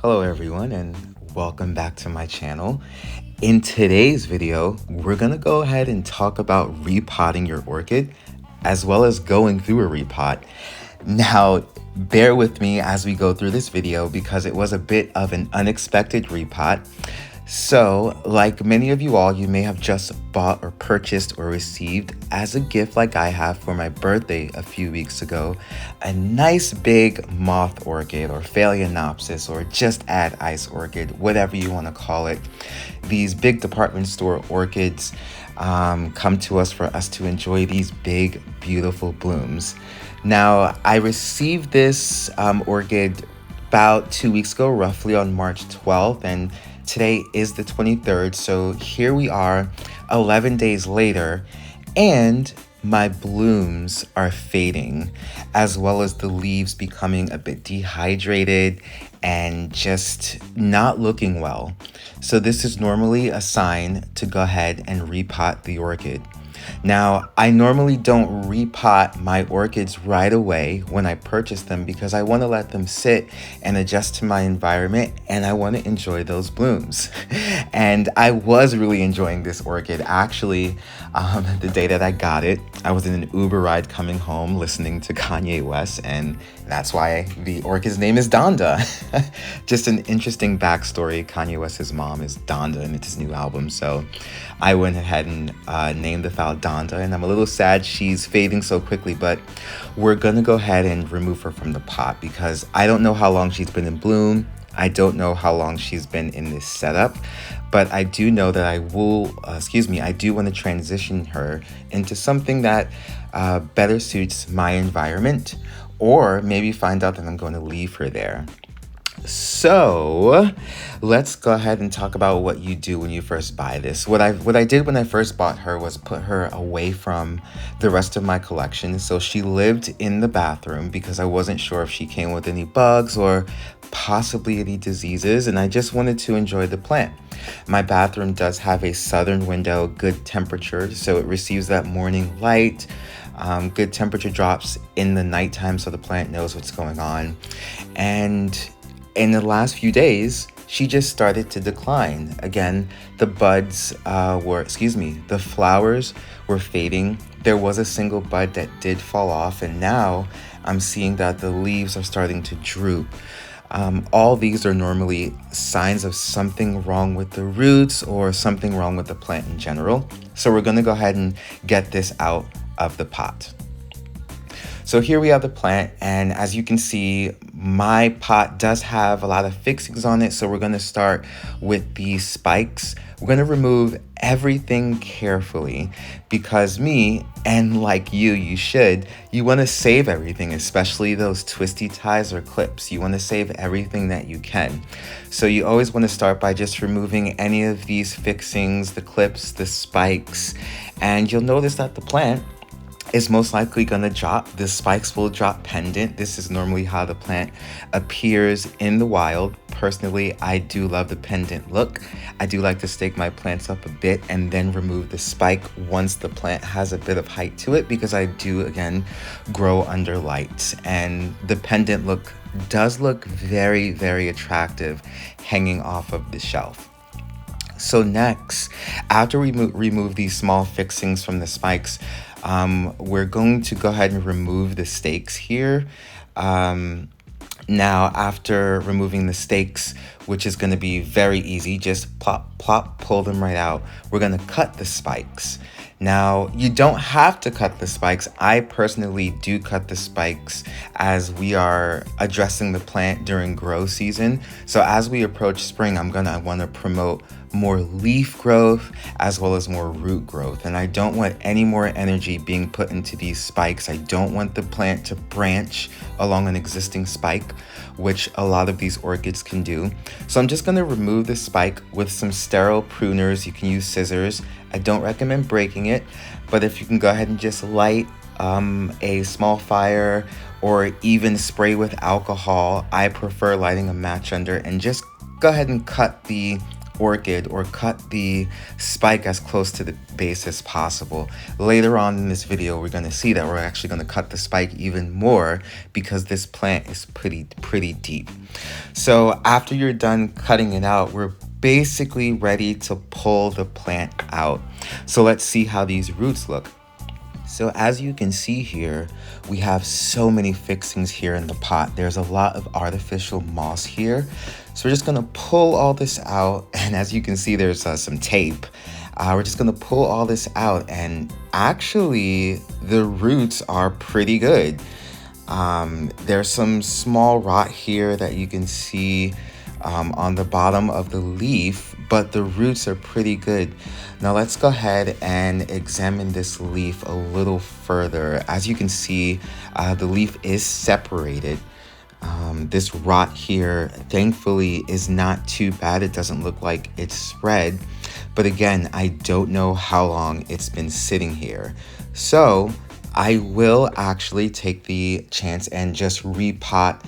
Hello everyone and welcome back to my channel. In today's video, we're gonna go ahead and talk about repotting your orchid as well as going through a repot. Now, bear with me as we go through this video because it was a bit of an unexpected repot. So, like many of you all, you may have just bought or purchased or received as a gift like I have for my birthday a few weeks ago, a nice big moth orchid or Phalaenopsis or just add ice orchid, whatever you want to call it. These big department store orchids come to us for us to enjoy these big, beautiful blooms. Now, I received this orchid about 2 weeks ago, roughly on March 12th, and today is the 23rd, so here we are 11 days later, and my blooms are fading, as well as the leaves becoming a bit dehydrated and just not looking well. So this is normally a sign to go ahead and repot the orchid. Now, I normally don't repot my orchids right away when I purchase them because I want to let them sit and adjust to my environment, and I want to enjoy those blooms. And I was really enjoying this orchid. Actually, the day that I got it, I was in an Uber ride coming home listening to Kanye West, and that's why the orchid's name is DONDA. Just an interesting backstory. Kanye West's mom is DONDA, and it's his new album. So I went ahead and named the Phal DONDA, and I'm a little sad she's fading so quickly, but we're gonna go ahead and remove her from the pot because I don't know how long she's been in bloom. I don't know how long she's been in this setup, but I do know that I do want to transition her into something that better suits my environment, or maybe find out that I'm going to leave her there. So let's go ahead and talk about what you do when you first buy this. What I did when I first bought her was put her away from the rest of my collection. So she lived in the bathroom because I wasn't sure if she came with any bugs or possibly any diseases, and I just wanted to enjoy the plant. My bathroom does have a southern window, good temperature, so it receives that morning light. Good temperature drops in the nighttime so the plant knows what's going on. And in the last few days, she just started to decline. Again, the flowers were fading. There was a single bud that did fall off, and now I'm seeing that the leaves are starting to droop. All these are normally signs of something wrong with the roots or something wrong with the plant in general. So we're gonna go ahead and get this out of the pot. So here we have the plant, and as you can see, my pot does have a lot of fixings on it, so we're going to start with these spikes. We're going to remove everything carefully because me, and like you should, you want to save everything, especially those twisty ties or clips. You want to save everything that you can. So you always want to start by just removing any of these fixings, the clips, the spikes, and you'll notice that the plant is most likely going to drop. The spikes will drop pendant. This is normally how the plant appears in the wild. Personally, I do love the pendant look. I do like to stake my plants up a bit and then remove the spike once the plant has a bit of height to it, because I do, again, grow under light. And the pendant look does look very, very attractive hanging off of the shelf. So next, after we remove these small fixings from the spikes, we're going to go ahead and remove the stakes here. Now, after removing the stakes, which is going to be very easy, just plop, plop, pull them right out. We're going to cut the spikes. Now, you don't have to cut the spikes. I personally do cut the spikes as we are addressing the plant during grow season. So as we approach spring, I want to promote more leaf growth as well as more root growth. And I don't want any more energy being put into these spikes. I don't want the plant to branch along an existing spike, which a lot of these orchids can do. So I'm just going to remove the spike with some sterile pruners. You can use scissors. I don't recommend breaking it, but if you can go ahead and just light a small fire or even spray with alcohol, I prefer lighting a match under, and just go ahead and cut the orchid or cut the spike as close to the base as possible. Later on in this video, we're going to see that we're actually going to cut the spike even more because this plant is pretty deep. So after you're done cutting it out, we're basically ready to pull the plant out. So let's see how these roots look. So as you can see here, we have so many fixings here in the pot. There's a lot of artificial moss here. So we're just gonna pull all this out. And as you can see, there's some tape. We're just gonna pull all this out, and actually the roots are pretty good. There's some small rot here that you can see on the bottom of the leaf, but the roots are pretty good. Now let's go ahead and examine this leaf a little further. As you can see, the leaf is separated. This rot here, thankfully, is not too bad. It doesn't look like it's spread. But again, I don't know how long it's been sitting here. So I will actually take the chance and just repot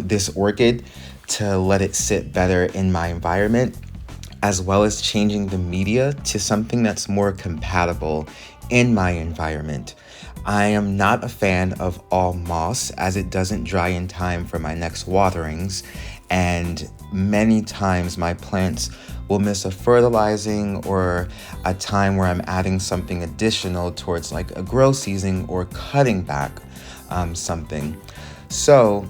this orchid to let it sit better in my environment, as well as changing the media to something that's more compatible in my environment. I am not a fan of all moss as it doesn't dry in time for my next waterings, and many times my plants will miss a fertilizing or a time where I'm adding something additional towards like a grow season or cutting back something. So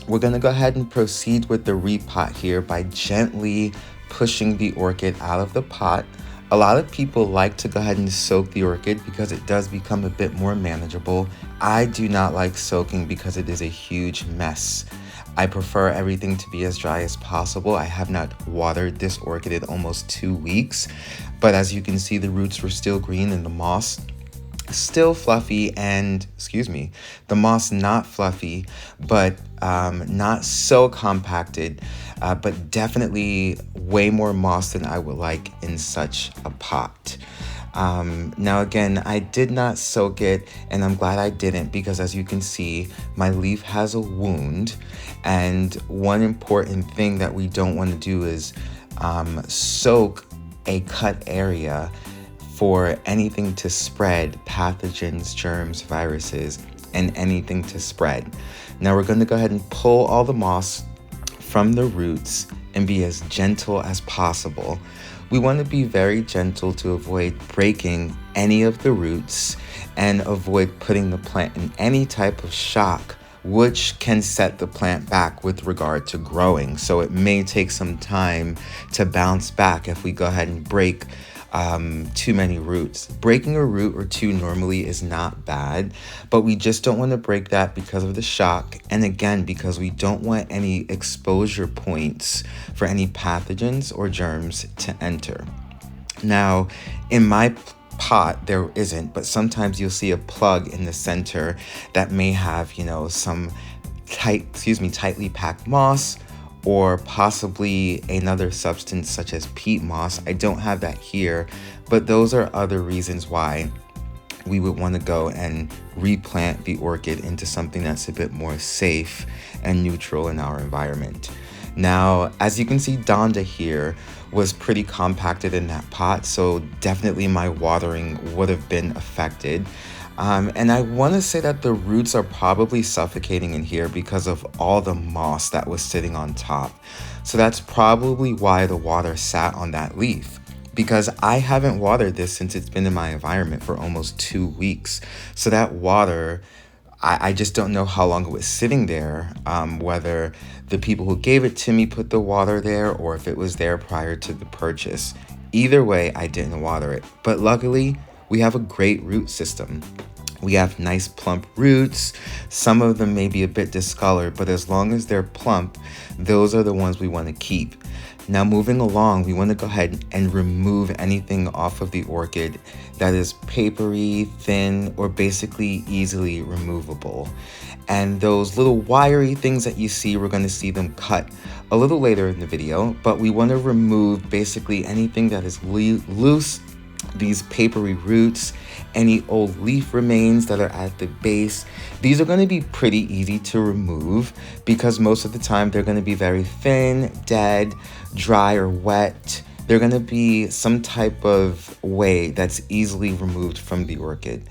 we're gonna go ahead and proceed with the repot here by gently pushing the orchid out of the pot. A lot of people like to go ahead and soak the orchid because it does become a bit more manageable. I do not like soaking because it is a huge mess. I prefer everything to be as dry as possible. I have not watered this orchid in almost 2 weeks, but as you can see, the roots were still green and the moss still fluffy, and the moss not fluffy, but not so compacted, but definitely way more moss than I would like in such a pot. Now again, I did not soak it, and I'm glad I didn't, because as you can see, my leaf has a wound, and one important thing that we don't want to do is soak a cut area for anything to spread, pathogens, germs, viruses, and anything to spread. Now we're going to go ahead and pull all the moss from the roots and be as gentle as possible. We want to be very gentle to avoid breaking any of the roots and avoid putting the plant in any type of shock, which can set the plant back with regard to growing. So it may take some time to bounce back if we go ahead and break too many roots. Breaking a root or two normally is not bad, but we just don't want to break that because of the shock, and again because we don't want any exposure points for any pathogens or germs to enter. Now in my pot there isn't, but sometimes you'll see a plug in the center that may have, you know, some tightly packed moss, or possibly another substance such as peat moss. I don't have that here, but those are other reasons why we would want to go and replant the orchid into something that's a bit more safe and neutral in our environment. Now, as you can see, DONDA here was pretty compacted in that pot, so definitely my watering would have been affected. And I want to say that the roots are probably suffocating in here because of all the moss that was sitting on top. So that's probably why the water sat on that leaf, because I haven't watered this since it's been in my environment for almost 2 weeks. So that water, I just don't know how long it was sitting there, whether the people who gave it to me put the water there or if it was there prior to the purchase. Either way, I didn't water it. But luckily, we have a great root system. We have nice plump roots. Some of them may be a bit discolored, but as long as they're plump, those are the ones we want to keep. Now moving along, we want to go ahead and remove anything off of the orchid that is papery, thin, or basically easily removable. And those little wiry things that you see, we're going to see them cut a little later in the video, but we want to remove basically anything that is loose these papery roots, any old leaf remains that are at the base. These are going to be pretty easy to remove because most of the time they're going to be very thin, dead, dry, or wet. They're going to be some type of way that's easily removed from the orchid.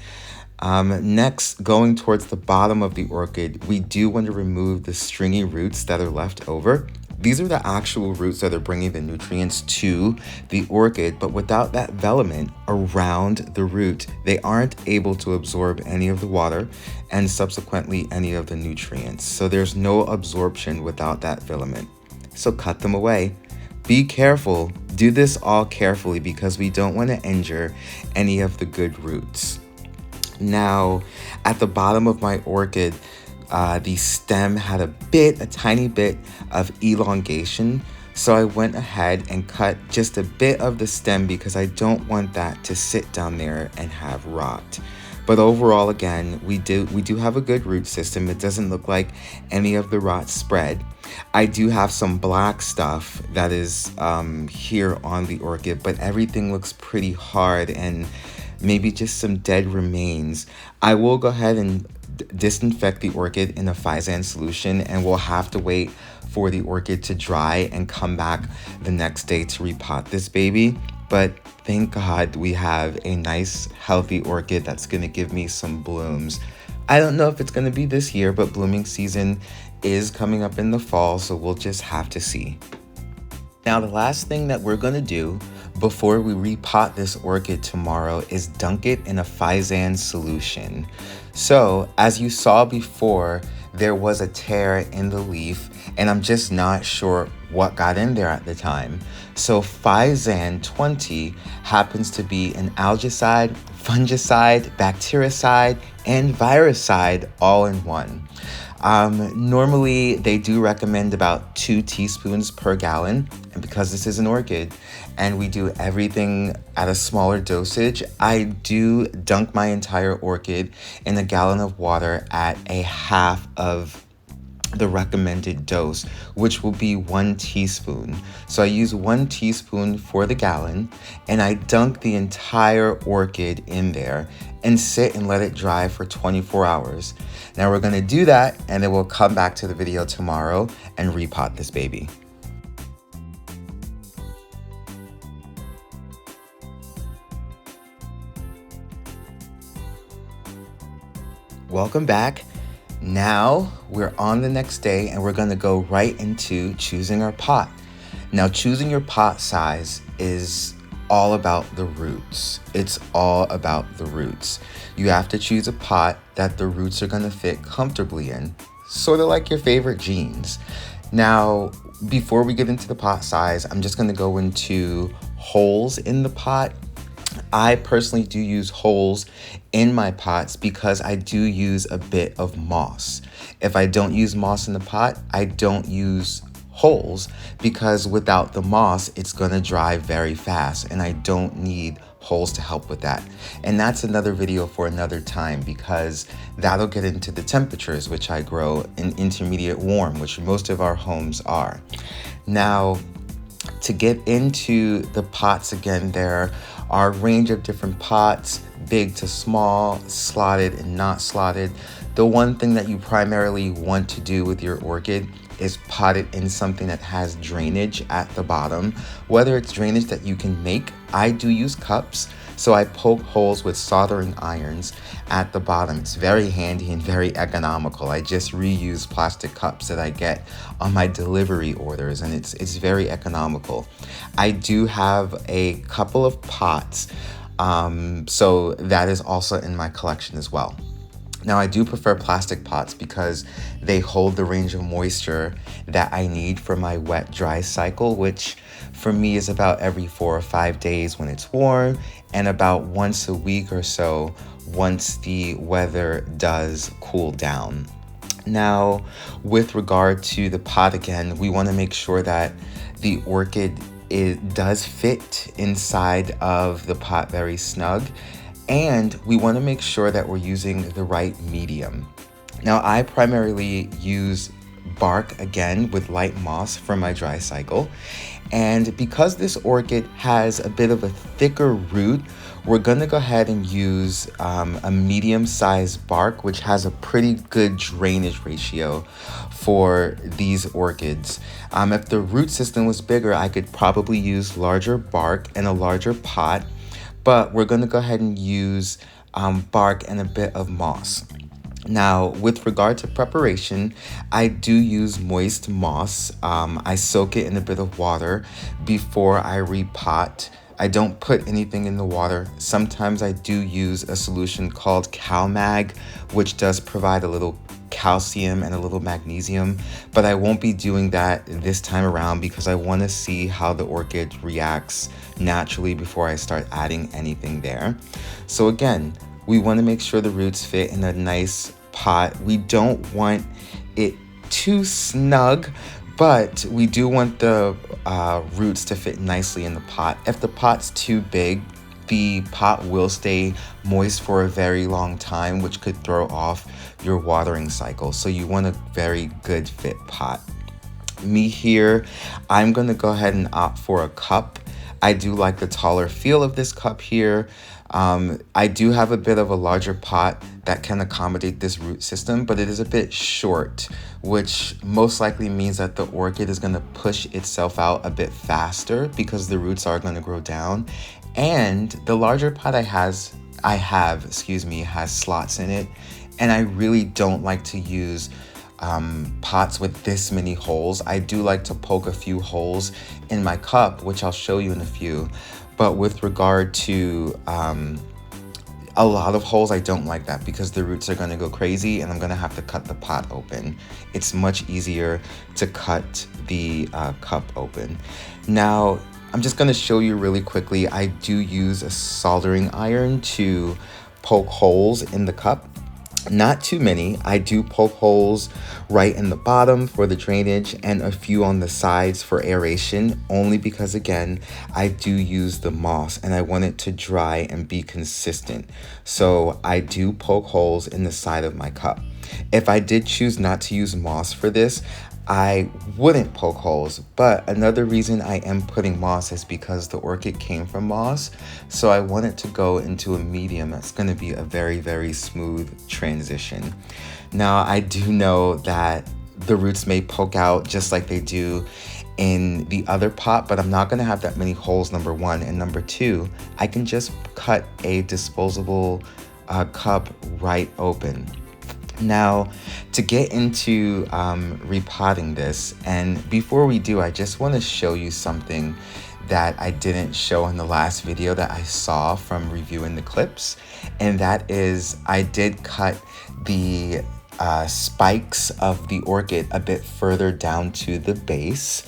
Next, going towards the bottom of the orchid, we do want to remove the stringy roots that are left over. These are the actual roots that are bringing the nutrients to the orchid, but without that filament around the root, they aren't able to absorb any of the water and subsequently any of the nutrients. So there's no absorption without that filament. So cut them away. Be careful. Do this all carefully because we don't want to injure any of the good roots. Now, at the bottom of my orchid, the stem had a tiny bit of elongation. So I went ahead and cut just a bit of the stem because I don't want that to sit down there and have rot. But overall, again, we do have a good root system. It doesn't look like any of the rot spread. I do have some black stuff that is here on the orchid, but everything looks pretty hard and maybe just some dead remains. I will go ahead and disinfect the orchid in a Phalaenopsis solution, and we'll have to wait for the orchid to dry and come back the next day to repot this baby. But thank God we have a nice healthy orchid that's going to give me some blooms. I don't know if it's going to be this year, but blooming season is coming up in the fall, so we'll just have to see. Now, the last thing that we're going to do before we repot this orchid tomorrow is dunk it in a Phalaenopsis solution. So, as you saw before, there was a tear in the leaf, and I'm just not sure what got in there at the time. So Phalaenopsis 20 happens to be an algicide, fungicide, bactericide, and viricide all in one. Normally, they do recommend about 2 teaspoons per gallon. And because this is an orchid and we do everything at a smaller dosage, I do dunk my entire orchid in a gallon of water at a half of the recommended dose, which will be 1 teaspoon. So I use 1 teaspoon for the gallon, and I dunk the entire orchid in there and sit and let it dry for 24 hours. Now we're gonna do that, and then we'll come back to the video tomorrow and repot this baby. Welcome back. Now we're on the next day and we're gonna go right into choosing our pot. Now, choosing your pot size is all about the roots. It's all about the roots. You have to choose a pot that the roots are gonna fit comfortably in, sort of like your favorite jeans. Now, before we get into the pot size, I'm just gonna go into holes in the pot. I personally do use holes in my pots because I do use a bit of moss. If I don't use moss in the pot, I don't use holes because without the moss, it's gonna dry very fast and I don't need holes to help with that. And that's another video for another time because that'll get into the temperatures which I grow in intermediate warm, which most of our homes are. Now, to get into the pots again, there are a range of different pots, big to small, slotted and not slotted. The one thing that you primarily want to do with your orchid is pot it in something that has drainage at the bottom. Whether it's drainage that you can make, I do use cups, so I poke holes with soldering irons at the bottom. It's very handy and very economical. I just reuse plastic cups that I get on my delivery orders, and it's very economical. I do have a couple of pots, so that is also in my collection as well. Now, I do prefer plastic pots because they hold the range of moisture that I need for my wet-dry cycle, which for me is about every 4 or 5 days when it's warm, and about once a week or so once the weather does cool down. Now, with regard to the pot again, we want to make sure that the orchid does fit inside of the pot very snug. And we want to make sure that we're using the right medium. Now, I primarily use bark again with light moss from my dry cycle. And because this orchid has a bit of a thicker root, we're gonna go ahead and use a medium-sized bark, which has a pretty good drainage ratio for these orchids. If the root system was bigger, I could probably use larger bark and a larger pot, but we're gonna go ahead and use bark and a bit of moss. Now, with regard to preparation, I do use moist moss. I soak it in a bit of water before I repot. I don't put anything in the water. Sometimes I do use a solution called CalMag, which does provide a little calcium and a little magnesium, but I won't be doing that this time around because I want to see how the orchid reacts naturally before I start adding anything there. So again, we want to make sure the roots fit in a nice pot. We don't want it too snug, but we do want the roots to fit nicely in the pot. If the pot's too big, the pot will stay moist for a very long time, which could throw off your watering cycle. So you want a very good fit pot. Me here, I'm gonna go ahead and opt for a cup. I do like the taller feel of this cup here. I do have a bit of a larger pot that can accommodate this root system, but it is a bit short, which most likely means that the orchid is going to push itself out a bit faster because the roots are going to grow down. And the larger pot I have, has slots in it, and I really don't like to use pots with this many holes. I do like to poke a few holes in my cup, which I'll show you in a few. But with regard to a lot of holes, I don't like that because the roots are going to go crazy and I'm going to have to cut the pot open. It's much easier to cut the cup open. Now, I'm just going to show you really quickly. I do use a soldering iron to poke holes in the cup. Not too many. I do poke holes right in the bottom for the drainage and a few on the sides for aeration, only because again, I do use the moss and I want it to dry and be consistent. So I do poke holes in the side of my cup. If I did choose not to use moss for this, I wouldn't poke holes, but another reason I am putting moss is because the orchid came from moss, so I want it to go into a medium that's going to be a very, very smooth transition. Now, I do know that the roots may poke out just like they do in the other pot, but I'm not going to have that many holes, number one, and number two, I can just cut a disposable cup right open. Now, to get into repotting this, and before we do, I just want to show you something that I didn't show in the last video that I saw from reviewing the clips, and that is I did cut the spikes of the orchid a bit further down to the base,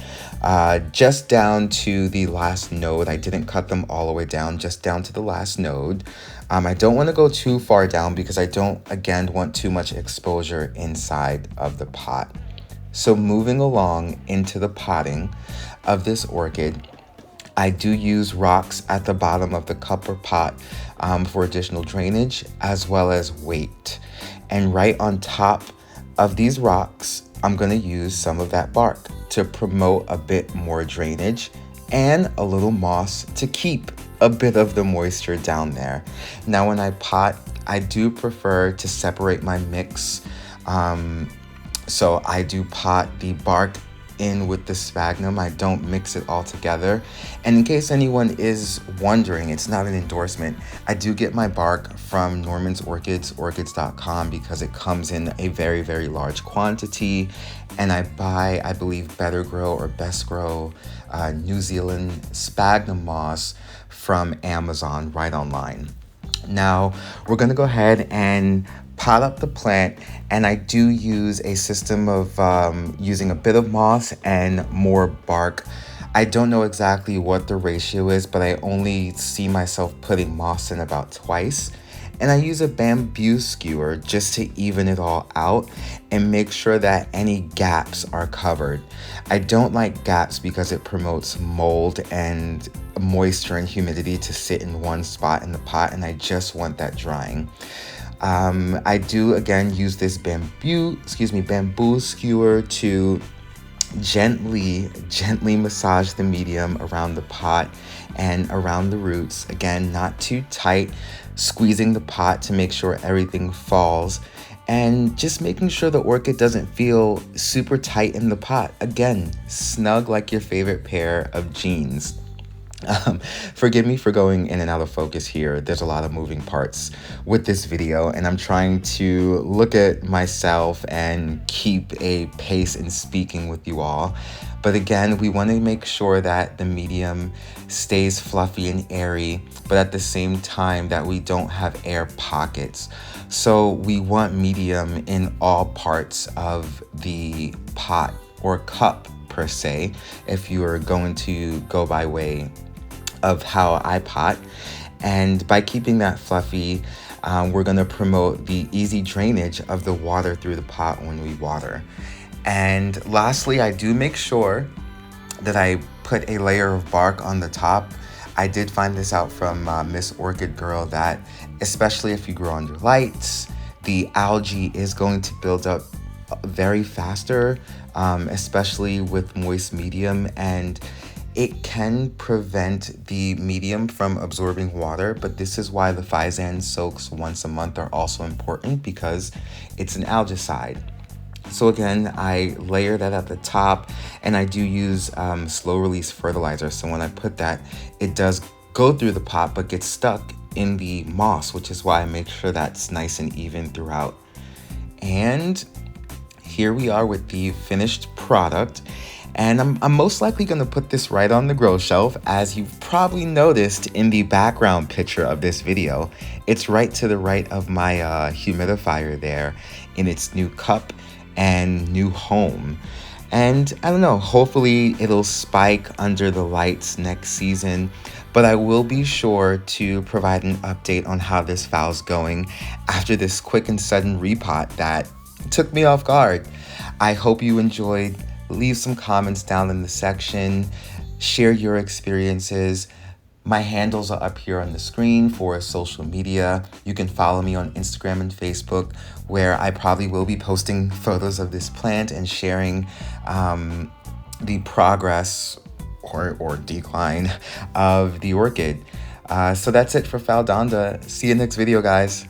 just down to the last node. I didn't cut them all the way down, just down to the last node. I don't want to go too far down because I don't, again, want too much exposure inside of the pot. So moving along into the potting of this orchid, I do use rocks at the bottom of the cup or pot for additional drainage as well as weight. And right on top of these rocks, I'm going to use some of that bark to promote a bit more drainage and a little moss to keep a bit of the moisture down there. Now, when I pot, I do prefer to separate my mix. So I do pot the bark in with the sphagnum. I don't mix it all together. And in case anyone is wondering, it's not an endorsement. I do get my bark from Norman's Orchids, orchids.com, because it comes in a very, very large quantity. And I buy, I believe, Better Grow or Best Grow New Zealand sphagnum moss from Amazon right online. Now, we're gonna go ahead and pot up the plant, and I do use a system of using a bit of moss and more bark. I don't know exactly what the ratio is, but I only see myself putting moss in about twice. And I use a bamboo skewer just to even it all out and make sure that any gaps are covered. I don't like gaps because it promotes mold and moisture and humidity to sit in one spot in the pot, and I just want that drying. I do again use this bamboo skewer to gently massage the medium around the pot and around the roots. Again, not too tight, squeezing the pot to make sure everything falls, and just making sure the orchid doesn't feel super tight in the pot. Again, snug like your favorite pair of jeans. Forgive me for going in and out of focus here. There's a lot of moving parts with this video, and I'm trying to look at myself and keep a pace in speaking with you all. But again, we want to make sure that the medium stays fluffy and airy, but at the same time that we don't have air pockets. So we want medium in all parts of the pot or cup per se, if you are going to go by way of how I pot. And by keeping that fluffy, we're going to promote the easy drainage of the water through the pot when we water. And lastly, I do make sure that I put a layer of bark on the top. I did find this out from Miss Orchid Girl, that especially if you grow under lights, the algae is going to build up very faster, especially with moist medium, and it can prevent the medium from absorbing water. But this is why the Physand soaks once a month are also important, because it's an algicide. So again, I layer that at the top, and I do use slow release fertilizer. So when I put that, it does go through the pot but gets stuck in the moss, which is why I make sure that's nice and even throughout. And here we are with the finished product. And I'm most likely going to put this right on the grow shelf, as you've probably noticed in the background picture of this video. It's right to the right of my humidifier there in its new cup and new home. And I don't know, hopefully it'll spike under the lights next season, but I will be sure to provide an update on how this Phal's going after this quick and sudden repot that took me off guard. I hope you enjoyed. Leave some comments down in the section. Share your experiences. My handles are up here on the screen for social media. You can follow me on Instagram and Facebook, where I probably will be posting photos of this plant and sharing the progress or decline of the orchid. So that's it for Phal DONDA. See you next video, guys.